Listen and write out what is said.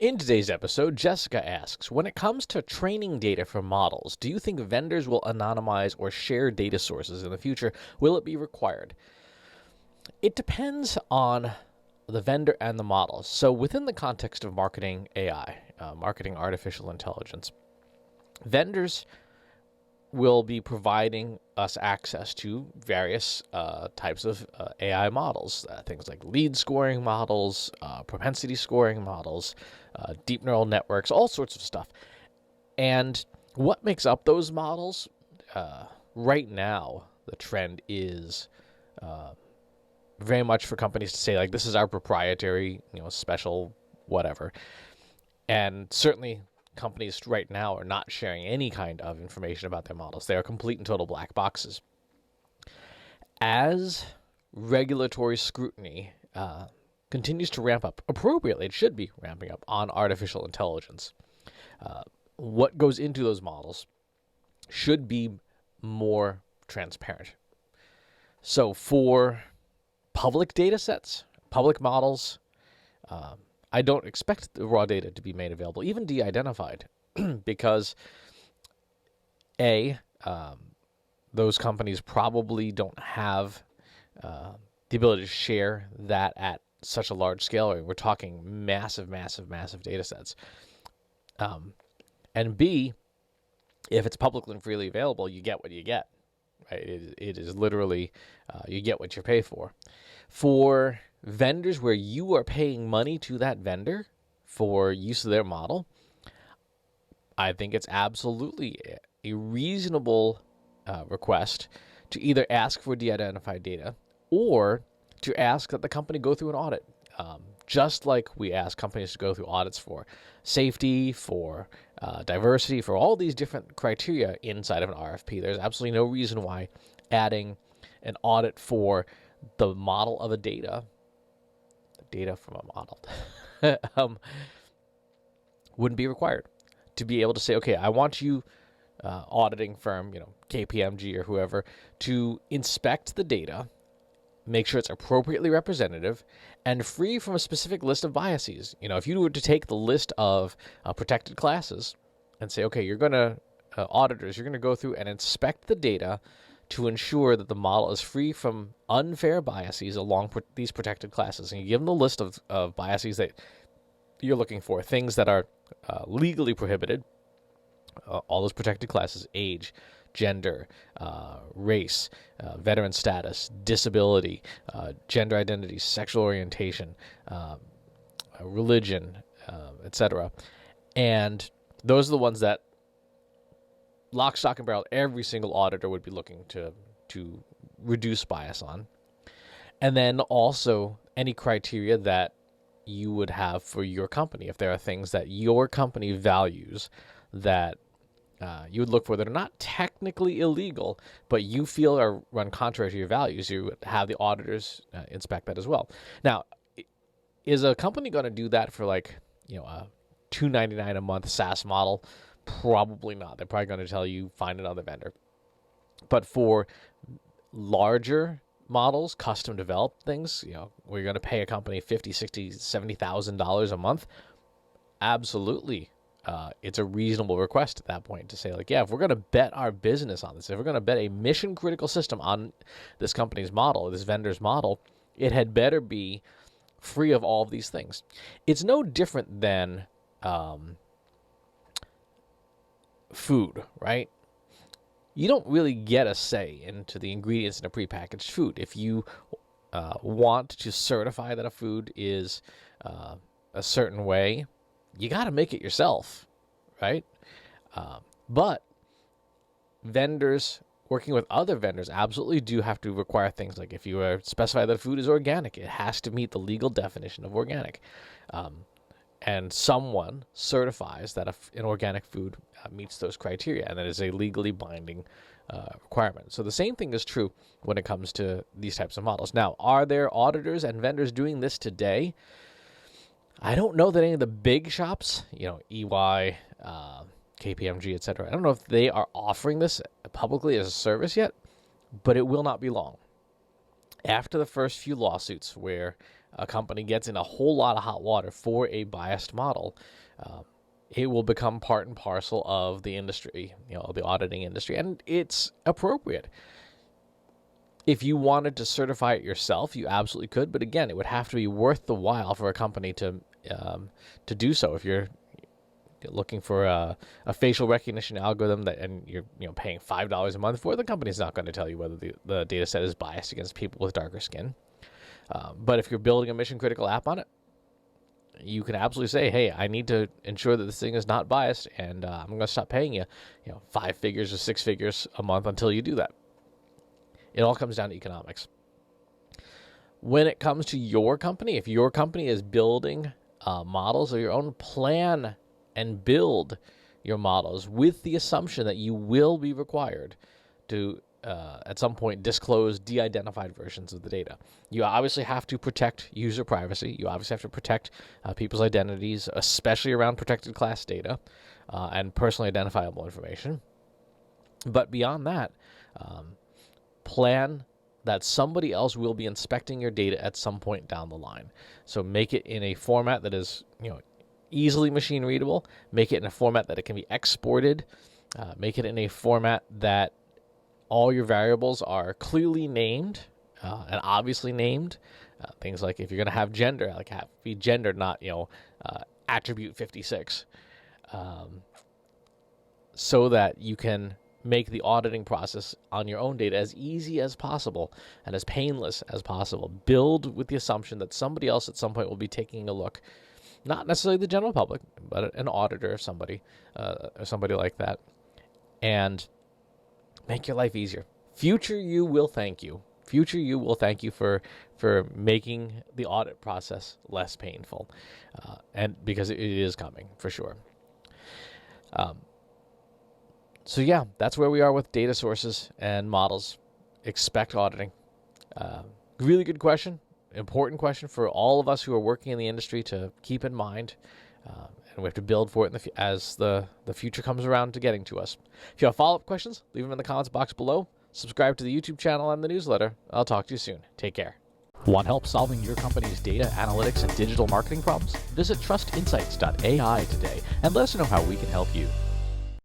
In today's episode, Jessica asks, when it comes to training data for models, do you think vendors will anonymize or share data sources in the future? Will it be required? It depends on the vendor and the models. So within the context of marketing AI, marketing artificial intelligence, vendors will be providing us access to various types of AI models, things like lead scoring models, propensity scoring models, deep neural networks, all sorts of stuff. And what makes up those models? Right now, the trend is very much for companies to say, like, this is our proprietary, special whatever. And certainly companies right now are not sharing any kind of information about their models. They are complete and total black boxes. As regulatory scrutiny continues to ramp up, appropriately, it should be ramping up on artificial intelligence, what goes into those models should be more transparent. So for public data sets, public models, I don't expect the raw data to be made available, even de-identified, because those companies probably don't have the ability to share that at such a large scale. We're talking massive, massive, massive data sets. And B, if it's publicly and freely available, you get what you get. Right? It is literally, you get what you pay for. For vendors where you are paying money to that vendor for use of their model, I think it's absolutely a reasonable request to either ask for de-identified data or to ask that the company go through an audit, just like we ask companies to go through audits for safety, for diversity, for all these different criteria inside of an RFP. There's absolutely no reason why adding an audit for the model of a data from a model, wouldn't be required. To be able to say, okay, I want you, auditing firm, KPMG or whoever, to inspect the data, make sure it's appropriately representative, and free from a specific list of biases. If you were to take the list of protected classes and say, okay, you're going to, auditors, you're going to go through and inspect the data to ensure that the model is free from unfair biases along these protected classes. And you give them the list of biases that you're looking for, things that are legally prohibited, all those protected classes: age, gender, race, veteran status, disability, gender identity, sexual orientation, religion, etc. And those are the ones that lock, stock, and barrel every single auditor would be looking to reduce bias on. And then also any criteria that you would have for your company. If there are things that your company values that you would look for that are not technically illegal, but you feel are run contrary to your values, you would have the auditors inspect that as well. Now, is a company going to do that for a $2.99 a month SaaS model? Probably not. They're probably going to tell you, find another vendor. But for larger models, custom developed things, where you're going to pay a company $50,000, $60,000, $70,000 a month, absolutely. It's a reasonable request at that point to say, if we're going to bet our business on this, if we're going to bet a mission critical system on this company's model, this vendor's model, it had better be free of all of these things. It's no different than food, right? You don't really get a say into the ingredients in a prepackaged food. If you want to certify that a food is a certain way, you got to make it yourself, right? But vendors working with other vendors absolutely do have to require things like, if you specify that food is organic, it has to meet the legal definition of organic. And someone certifies that an organic food meets those criteria, and that is a legally binding requirement. So the same thing is true when it comes to these types of models. Now, are there auditors and vendors doing this today? I don't know that any of the big shops, EY, KPMG, etc., I don't know if they are offering this publicly as a service yet, but it will not be long. After the first few lawsuits where a company gets in a whole lot of hot water for a biased model, it will become part and parcel of the industry, the auditing industry, and it's appropriate. If you wanted to certify it yourself, you absolutely could, but again, it would have to be worth the while for a company to do so. If you're looking for a facial recognition algorithm and you're paying $5 a month for it, the company's not going to tell you whether the data set is biased against people with darker skin. But if you're building a mission critical app on it, you can absolutely say, hey, I need to ensure that this thing is not biased, and I'm going to stop paying you, 5 figures or 6 figures a month until you do that. It all comes down to economics. When it comes to your company, if your company is building models of your own, plan and build your models with the assumption that you will be required to, at some point, disclose de-identified versions of the data. You obviously have to protect user privacy. You obviously have to protect people's identities, especially around protected class data and personally identifiable information. But beyond that, plan that somebody else will be inspecting your data at some point down the line. So make it in a format that is, easily machine readable. Make it in a format that it can be exported. Make it in a format that all your variables are clearly named and obviously named. Things like if you're going to have gender, like have be gender, not attribute 56, so that you can make the auditing process on your own data as easy as possible and as painless as possible. Build with the assumption that somebody else at some point will be taking a look, not necessarily the general public, but an auditor or somebody like that, and make your life easier. Future you will thank you. Future you will thank you for making the audit process less painful, and because it is coming for sure. So yeah, that's where we are with data sources and models. Expect auditing. Really good question. Important question for all of us who are working in the industry to keep in mind. And we have to build for it as the future comes around to getting to us. If you have follow-up questions, leave them in the comments box below. Subscribe to the YouTube channel and the newsletter. I'll talk to you soon. Take care. Want help solving your company's data, analytics, and digital marketing problems? Visit trustinsights.ai today and let us know how we can help you.